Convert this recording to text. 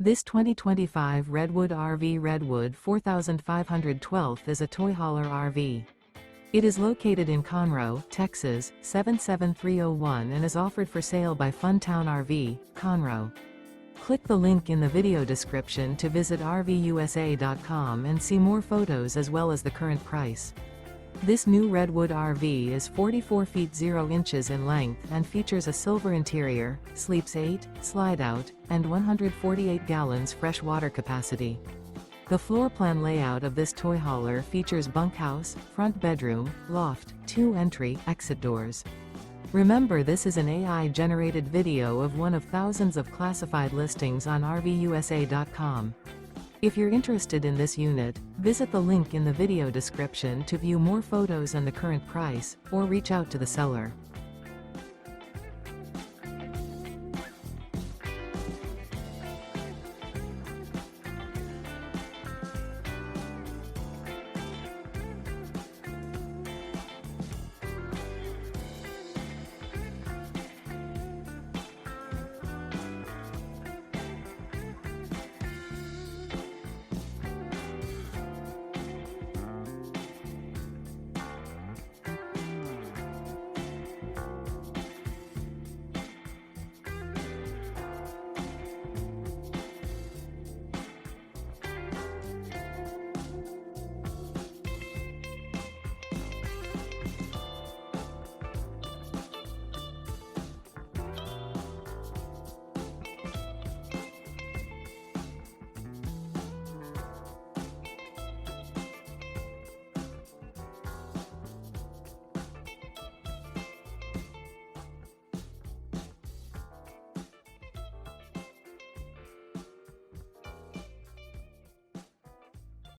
This 2025 Redwood RV Redwood 4512 is a toy hauler RV. It is located in Conroe, Texas, 77301 and is offered for sale by Funtown RV, Conroe. Click the link in the video description to visit RVUSA.com and see more photos as well as the current price. This new Redwood RV is 44 feet 0 inches in length and features a silver interior, sleeps 8, slide-out, and 148 gallons fresh water capacity. The floor plan layout of this toy hauler features bunkhouse, front bedroom, loft, 2 entry, exit doors. Remember, this is an AI-generated video of one of thousands of classified listings on RVUSA.com. If you're interested in this unit, visit the link in the video description to view more photos and the current price, or reach out to the seller.